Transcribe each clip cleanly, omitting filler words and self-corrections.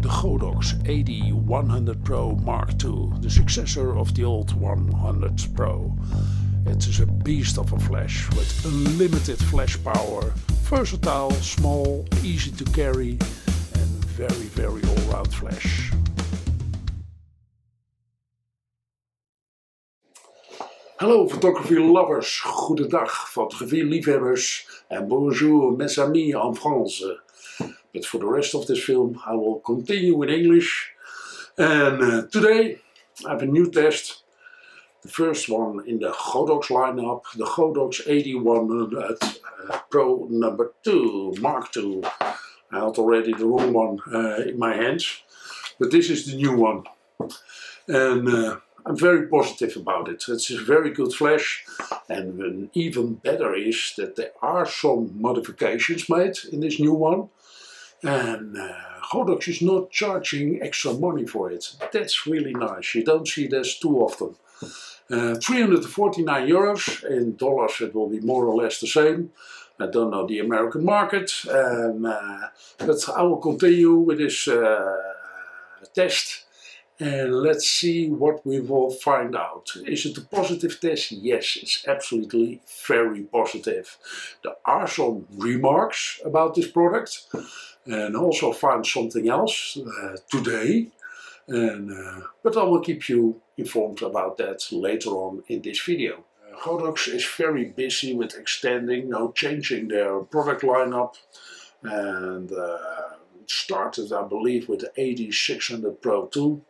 The Godox AD 100 Pro Mark II, the successor of the old 100 Pro. It is a beast of a flash with unlimited flash power, versatile, small, easy to carry and very all-round flash. Hallo photography lovers, goedendag fotografie liefhebbers and bonjour mes amis en France. But for the rest of this film I will continue in English, and today I have a new test. The first one in the Godox lineup, the Godox AD 100 Pro number 2, Mark II. I had already the wrong one in my hands, but this is the new one. And I'm very positive about it. It's a very good flash, and even better is that there are some modifications made in this new one. And Godox is not charging extra money for it. That's really nice. You don't see this too often. 349 euros. In dollars it will be more or less the same. I don't know the American market. But I will continue with this test. And let's see what we will find out. Is it a positive test? Yes, it's absolutely very positive. There are some remarks about this product. And also find something else today. But I will keep you informed about that later on in this video. Godox is very busy with extending, changing their product lineup. And it started, I believe, with the AD 600 Pro 2.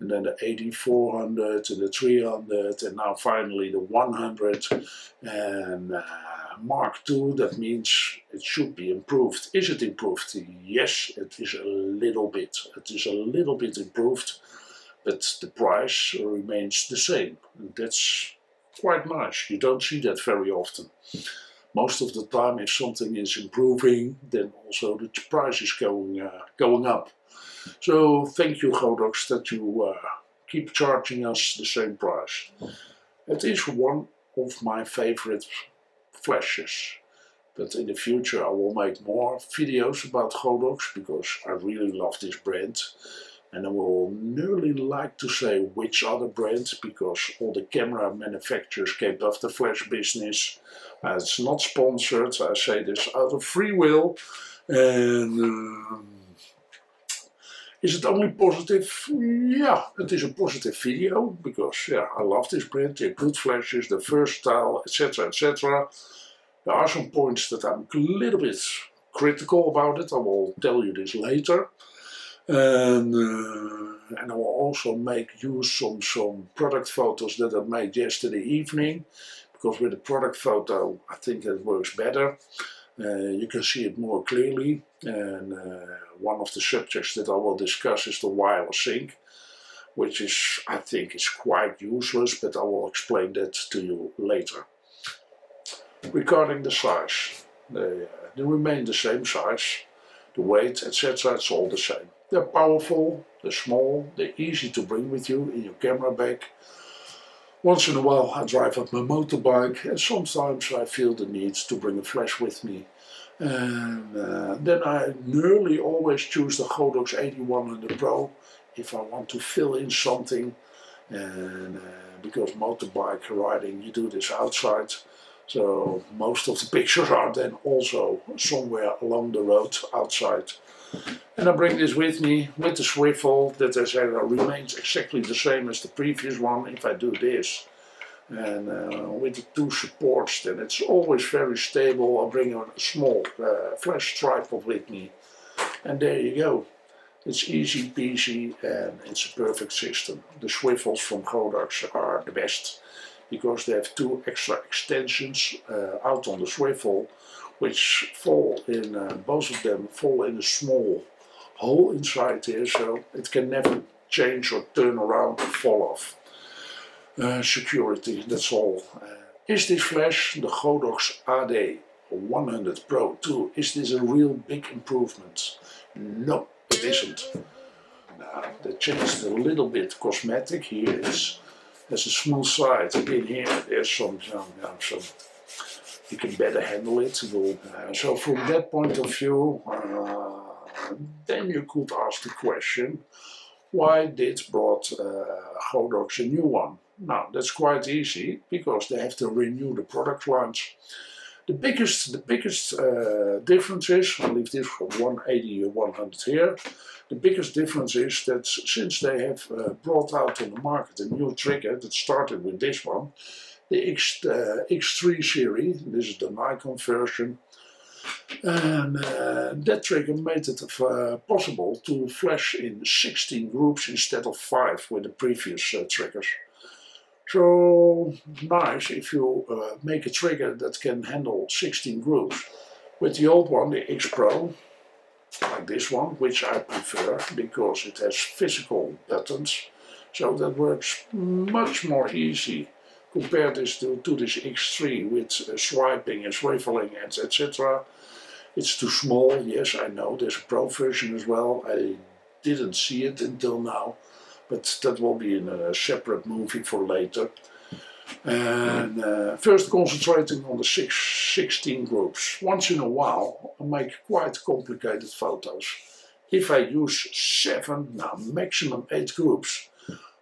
And then the AD 400 and the 300 and now finally the 100 and Mark II. That means it should be improved. Is it improved? Yes, it is a little bit. It is a little bit improved, but the price remains the same. And that's quite nice. You don't see that very often. Most of the time, if something is improving, then also the price is going up. So thank you, Godox, that you keep charging us the same price. It is one of my favorite flashes, but in the future I will make more videos about Godox because I really love this brand, and I will nearly like to say which other brand because all the camera manufacturers came off the flash business. It's not sponsored, I say this out of free will. And is it only positive? Yeah, it is a positive video because I love this brand. They're good flashes, they're versatile, etc, etc. There are some points that I'm a little bit critical about it. I will tell you this later. And I will also make use some product photos that I made yesterday evening, because with the product photo I think it works better. You can see it more clearly, and one of the subjects that I will discuss is the wireless sync, which is, I think, is quite useless, but I will explain that to you later. Regarding the size, they remain the same size, the weight, etc. It's all the same. They're powerful, they're small, they're easy to bring with you in your camera bag. Once in a while I drive up my motorbike, and sometimes I feel the need to bring a flash with me. And then I nearly always choose the Godox AD 100 Pro if I want to fill in something. And because motorbike riding, you do this outside. So most of the pictures are then also somewhere along the road outside. And I bring this with me with the swivel that remains exactly the same as the previous one if I do this. And with the two supports, then it's always very stable. I bring a small flash tripod with me. And there you go. It's easy peasy and it's a perfect system. The swivels from Godox are the best because they have two extra extensions out on the swivel, which fall in, both of them fall in a small hole inside here, so it can never change or turn around or fall off. Security, that's all. Is this flash, the Godox AD 100 Pro 2, is this a real big improvement? No, it isn't. Now, they changed a little bit cosmetic. Here there's a smooth side. In here there's some you can better handle it. So from that point of view, then you could ask the question, why did brought Godox a new one? Now, that's quite easy, because they have to renew the product lines. The biggest difference is, I'll leave this from 180 or 100 here. The biggest difference is that since they have brought out on the market a new trigger that started with this one, the X3 series, this is the Nikon version, and that trigger made it possible to flash in 16 groups instead of 5 with the previous triggers. So nice if you make a trigger that can handle 16 groups. With the old one, the X Pro, like this one, which I prefer because it has physical buttons, so that works much more easy. Compare this to this X3 with swiping and swiveling and etc. It's too small, yes, I know, there's a Pro version as well. I didn't see it until now, but that will be in a separate movie for later. And first concentrating on the 16 groups. Once in a while I make quite complicated photos. If I use 7, now maximum 8 groups,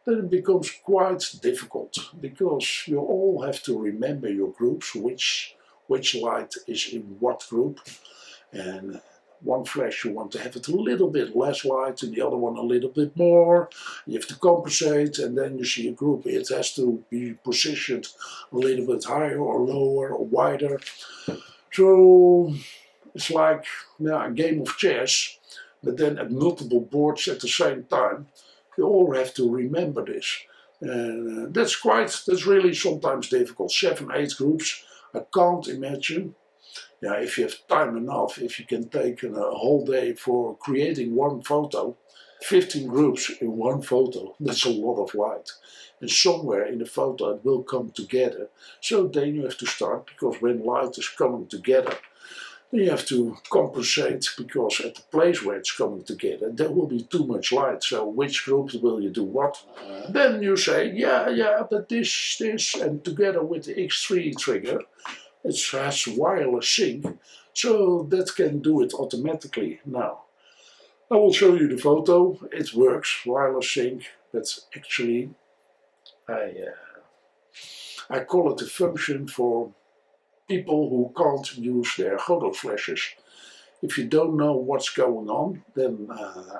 then it becomes quite difficult, because you all have to remember your groups, which light is in what group. And one flash you want to have it a little bit less light and the other one a little bit more. You have to compensate, and then you see a group. It has to be positioned a little bit higher or lower or wider. So it's like a game of chess, but then at multiple boards at the same time. You all have to remember this. And that's really sometimes difficult. 7, 8 groups, I can't imagine. Yeah, if you have time enough, if you can take a whole day for creating one photo, 15 groups in one photo, that's a lot of light. And somewhere in the photo it will come together. So then you have to start, because when light is coming together, then you have to compensate, because at the place where it's coming together, there will be too much light. So which group will you do what? Then you say, yeah, but this, and together with the X3 trigger, it has wireless sync, so that can do it automatically. Now, I will show you the photo. It works, wireless sync, but actually I call it a function for people who can't use their Godox flashes. If you don't know what's going on, then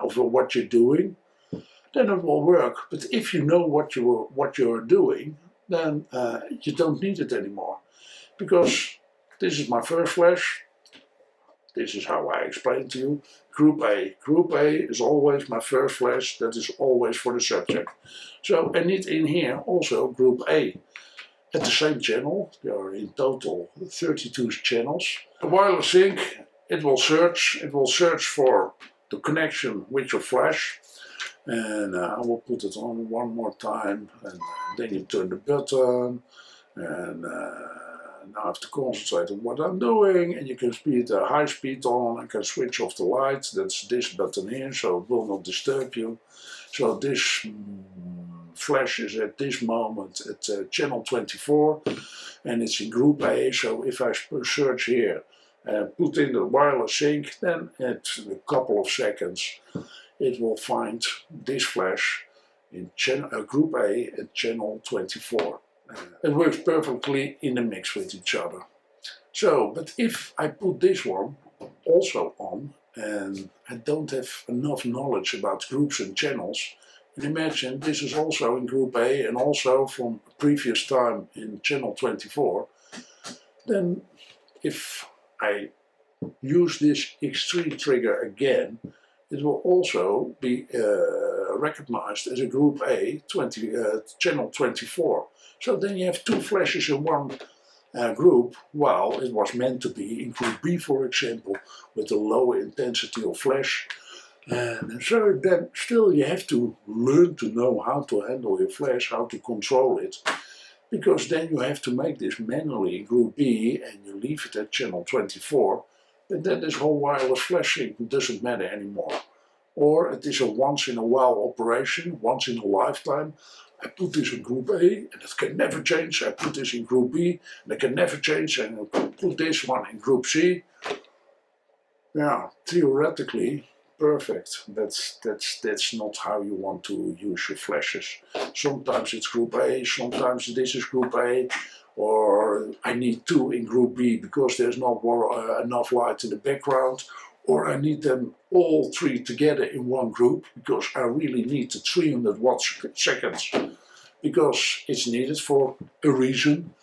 over what you're doing, then it will work. But if you know what you're doing, then you don't need it anymore. Because this is my first flash. This is how I explain to you. Group A. Group A is always my first flash. That is always for the subject. So I need in here also Group A. At the same channel, there are in total 32 channels. The wireless sync, it will search for the connection with your flash. And I will put it on one more time, and then you turn the button, and now I have to concentrate on what I'm doing, and you can speed high speed on and can switch off the light. That's this button here, so it will not disturb you. So this flash is at this moment at channel 24, and it's in group A. So if I search here and put in the wireless sync, then at a couple of seconds it will find this flash in group A at channel 24. It works perfectly in the mix with each other. So, but if I put this one also on, and I don't have enough knowledge about groups and channels, and imagine this is also in group A and also from previous time in channel 24, then if I use this X3 trigger again, it will also be recognized as a group A channel 24. So then you have 2 flashes in one group, while it was meant to be in group B, for example, with a lower intensity of flash. And so then still you have to learn to know how to handle your flash, how to control it. Because then you have to make this manually in group B and you leave it at channel 24. And then this whole wireless flashing doesn't matter anymore. Or it is a once in a while operation, once in a lifetime. I put this in group A and it can never change. I put this in group B and it can never change, and I put this one in group C. Yeah, theoretically, perfect. That's not how you want to use your flashes. Sometimes it's group A, sometimes this is group A, or I need two in group B because there's not enough light in the background, or I need them all three together in one group because I really need the 300 watts seconds because it's needed for a reason.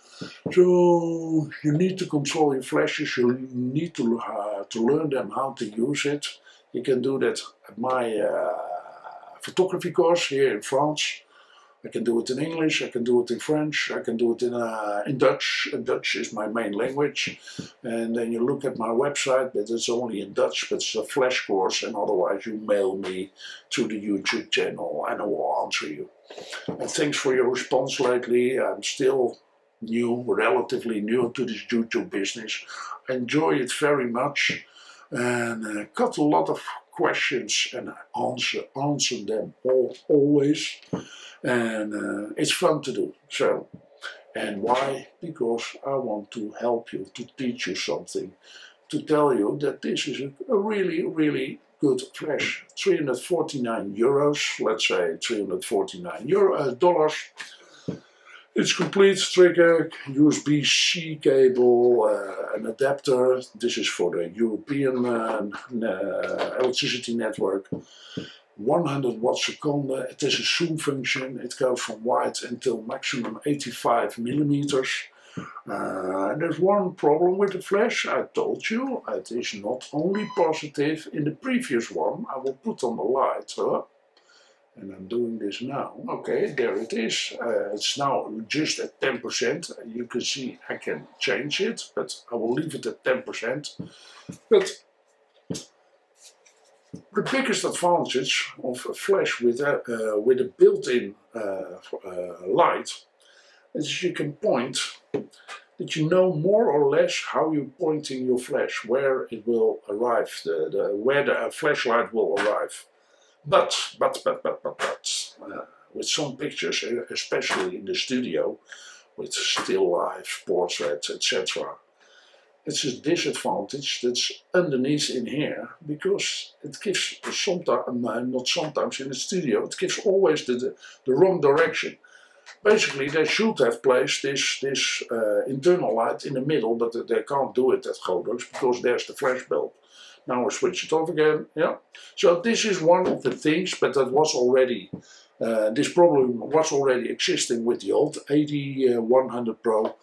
So you need to control your flashes, you need to learn them how to use it. You can do that at my photography course here in France. I can do it in English, I can do it in French, I can do it in Dutch. Dutch is my main language. And then you look at my website, but it's only in Dutch, but it's a flash course, and otherwise you mail me to the YouTube channel and I will answer you. And thanks for your response lately. I'm still new, relatively new to this YouTube business. I enjoy it very much and got a lot of questions and I answer them always. And it's fun to do. So, and why? Because I want to help you, to teach you something, to tell you that this is a really, really good flash. 349 euros, let's say 349 dollars. It's complete trigger, USB-C cable, an adapter. This is for the European electricity network. 100 watts second. It is a zoom function. It goes from wide until maximum 85 millimeters. There's one problem with the flash. I told you it is not only positive. In the previous one, I will put on the light. And I'm doing this now. Okay, there it is. It's now just at 10%. You can see I can change it, but I will leave it at 10%. But the biggest advantage of a flash with a built-in light is you can point, that you know more or less how you're pointing your flash, where it will arrive, where the flashlight will arrive. But with some pictures, especially in the studio, with still life, portraits, etc., it's a disadvantage that's underneath in here because it gives sometimes, not sometimes in the studio, it gives always the wrong direction. Basically, they should have placed this internal light in the middle, but they can't do it at Godox because there's the flash bulb. Now I switch it off again. Yeah. So this is one of the things, but that was already this problem was already existing with the old AD100 Pro.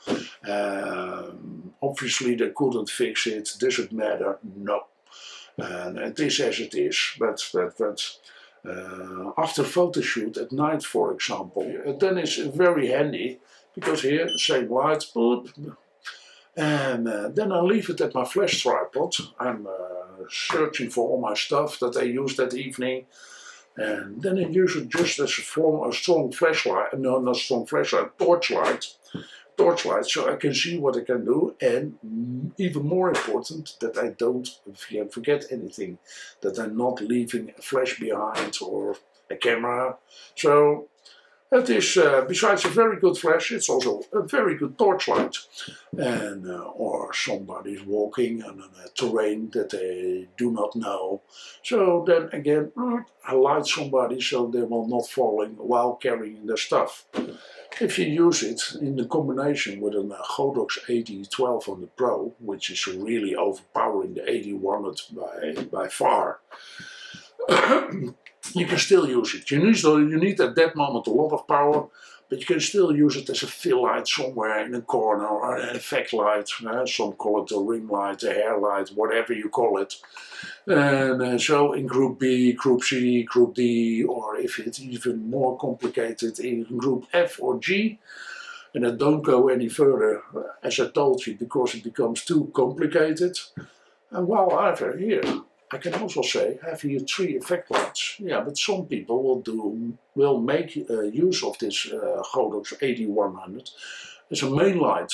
Obviously they couldn't fix it. Does it matter? No. And it is as it is. But after photo shoot at night, for example, then it's very handy because here same light, boop, and then I leave it at my flash tripod. I'm searching for all my stuff that I used that evening. And then I use it just as a strong flashlight, no, not strong flashlight, torchlight, so I can see what I can do, and even more important, that I don't forget anything, that I'm not leaving a flash behind or a camera. So it is, besides a very good flash, it's also a very good torchlight. And, or somebody's walking on a terrain that they do not know. So then again, I light somebody so they will not falling while carrying their stuff. If you use it in the combination with a Godox AD 1200 Pro, which is really overpowering the AD100 by far, you can still use it. You need at that moment a lot of power, but you can still use it as a fill light somewhere in a corner, or an effect light. Some call it a ring light, a hair light, whatever you call it. And so in Group B, Group C, Group D, or if it's even more complicated, in Group F or G. And I don't go any further, as I told you, because it becomes too complicated. And while I have it here, I can also say, I have here 3 effect lights. Yeah, but some people will make use of this Godox AD100 as a main light.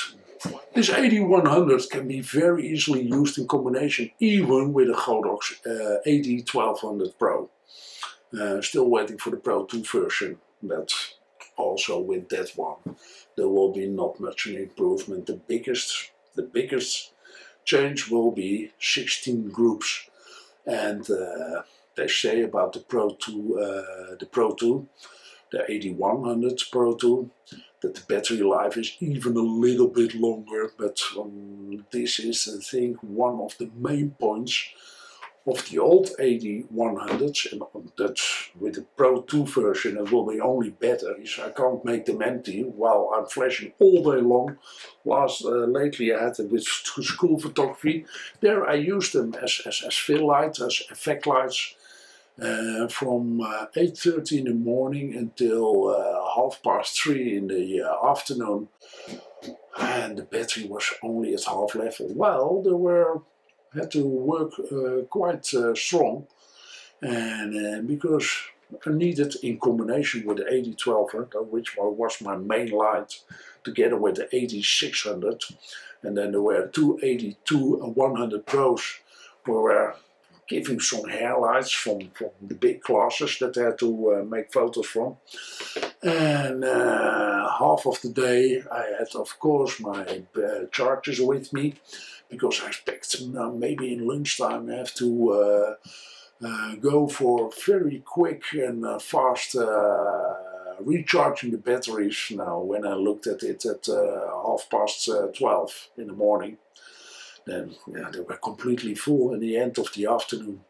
This AD100 can be very easily used in combination, even with a Godox AD1200 Pro. Still waiting for the Pro 2 version, but also with that one, there will be not much an improvement. The biggest change will be 16 groups. And they say about the Pro 2, the 8100 Pro 2, that the battery life is even a little bit longer, but this is, I think, one of the main points of the old 8100s, and that's with the Pro 2 version it will be only batteries. I can't make them empty while I'm flashing all day long. Lately I had it with school photography. There I used them as fill lights, as effect lights, from 8:30 in the morning until 3:30 in the afternoon, and the battery was only at half level. Well, had to work quite strong, and because I needed, in combination with the 8012, which was my main light, together with the 8600, and then there were two 100 Pros who were giving some highlights from the big classes that I had to make photos from. And half of the day I had, of course, my chargers with me, because I expect maybe in lunchtime I have to go for very quick and fast recharging the batteries. Now, when I looked at it at 12:30 in the morning, then they were completely full. In the end of the afternoon,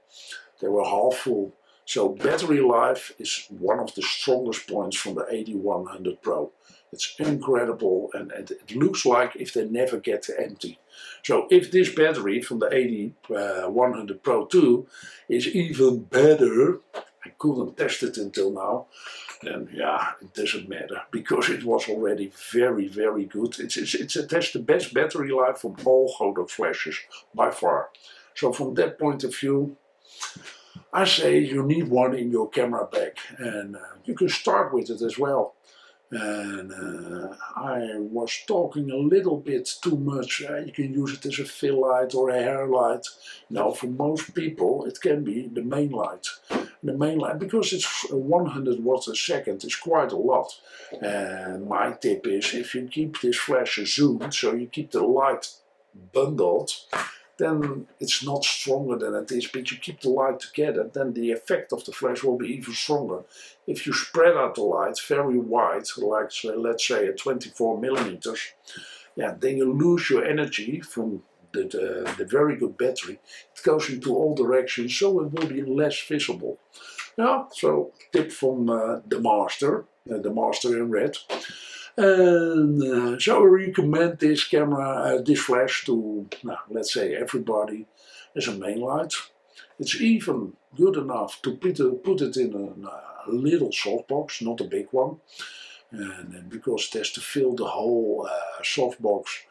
they were half full. So battery life is one of the strongest points from the 8100 Pro. It's incredible, and it looks like if they never get empty. So if this battery from the 8100 Pro 2 is even better, I couldn't test it until now, then it doesn't matter, because it was already very, very good. It has the best battery life from all Godox flashes by far. So from that point of view, I say you need one in your camera bag, and you can start with it as well. And I was talking a little bit too much. You can use it as a fill light or a hair light. Now, for most people, it can be the main light. The main light, because it's 100 watts a second, is quite a lot. And my tip is, if you keep this flash zoomed, so you keep the light bundled, then it's not stronger than it is, but you keep the light together, then the effect of the flash will be even stronger. If you spread out the light very wide, like let's say at 24 millimeters, then you lose your energy from the very good battery. It goes into all directions, so it will be less visible. So tip from the master in red. And so I recommend this camera, this flash to, let's say, everybody as a main light. It's even good enough to put it in a little softbox, not a big one, and because it has to fill the whole softbox.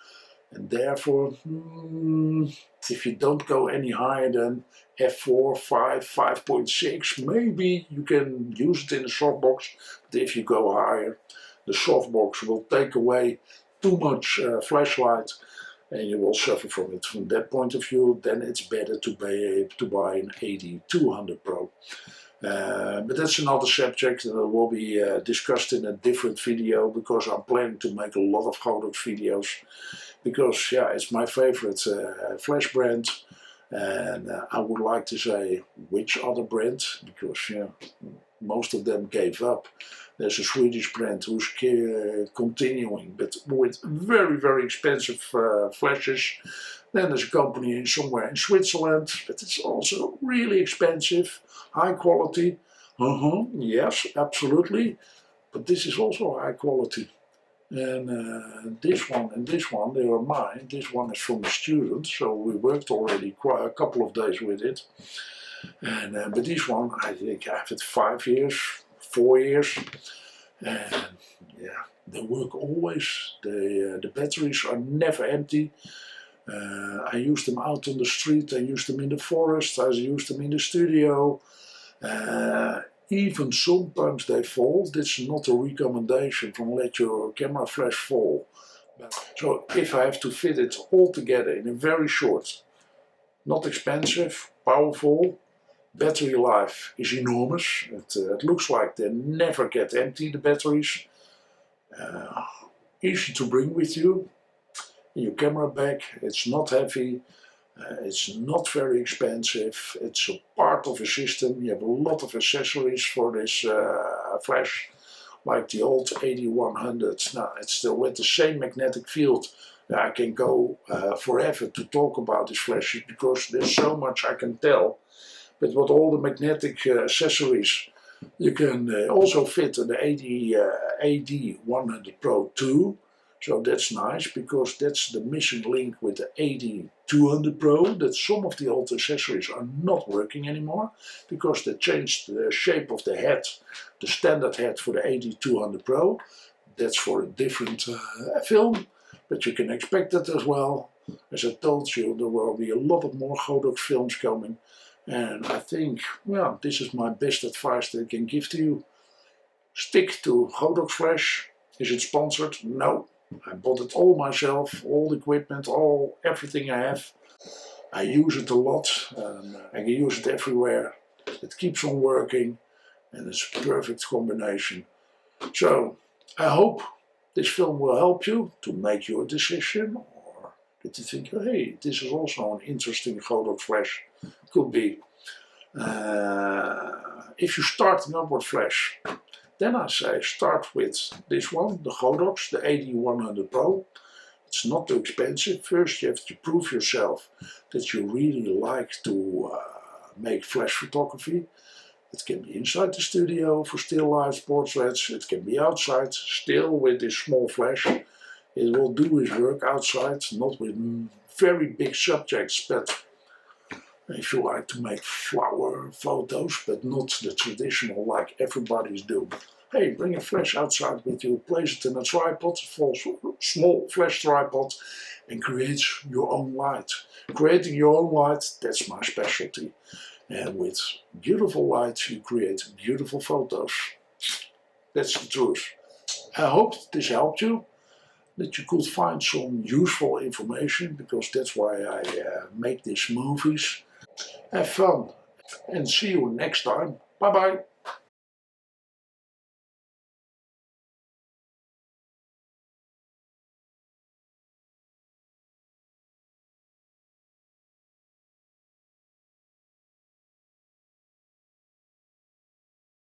And therefore, if you don't go any higher than f4, 5, 5.6, maybe you can use it in a softbox. But if you go higher, the softbox will take away too much flashlight, and you will suffer from it. From that point of view, then it's better to buy an 8200 Pro. But that's another subject that will be discussed in a different video, because I'm planning to make a lot of Godox videos, because it's my favorite flash brand, and I would like to say which other brand, because most of them gave up. There's a Swedish brand who's continuing, but with very, very expensive flashes. Then there's a company somewhere in Switzerland, but it's also really expensive, high quality. Yes, absolutely. But this is also high quality. And this one and this one, they are mine. This one is from a student, so we worked already quite a couple of days with it. And but this one, I think I have it 5 years, 4 years, and they work always. The batteries are never empty. I use them out on the street, I use them in the forest, I use them in the studio. Even sometimes they fall. This is not a recommendation from let your camera flash fall. So if I have to fit it all together in a very short, not expensive, powerful, battery life is enormous. It looks like they never get empty, the batteries. Easy to bring with you in your camera bag. It's not heavy. It's not very expensive. It's a part of a system. You have a lot of accessories for this flash, like the old AD100. Now, it's still with the same magnetic field. I can go forever to talk about these flashes because there's so much I can tell. But with all the magnetic accessories, you can also fit the AD100 Pro 2. So that's nice because that's the missing link with the AD200 Pro, that some of the old accessories are not working anymore because they changed the shape of the head, the standard head for the AD200 Pro. That's for a different film, but you can expect that as well. As I told you, there will be a lot of more Godox films coming, and I think, well, this is my best advice that I can give to you. Stick to Godox Flash. Is it sponsored? No. I bought it all myself, all the equipment, everything I have. I use it a lot, I can use it everywhere. It keeps on working, and it's a perfect combination. So, I hope this film will help you to make your decision, or that you think, hey, this is also an interesting Godox Flash. Could be. If you're starting up with Flash, then I say start with this one, the Godox, the AD100 Pro. It's not too expensive. First you have to prove yourself that you really like to make flash photography. It can be inside the studio for still life, portraits. It can be outside, still with this small flash. It will do its work outside, not with very big subjects, but if you like to make flower photos, but not the traditional like everybody's doing. Hey, bring a flash outside with you, place it in a tripod, small flash tripod, and create your own light. Creating your own light, that's my specialty. And with beautiful light, you create beautiful photos. That's the truth. I hope this helped you, that you could find some useful information, because that's why I make these movies. Have fun, and see you next time. Bye bye.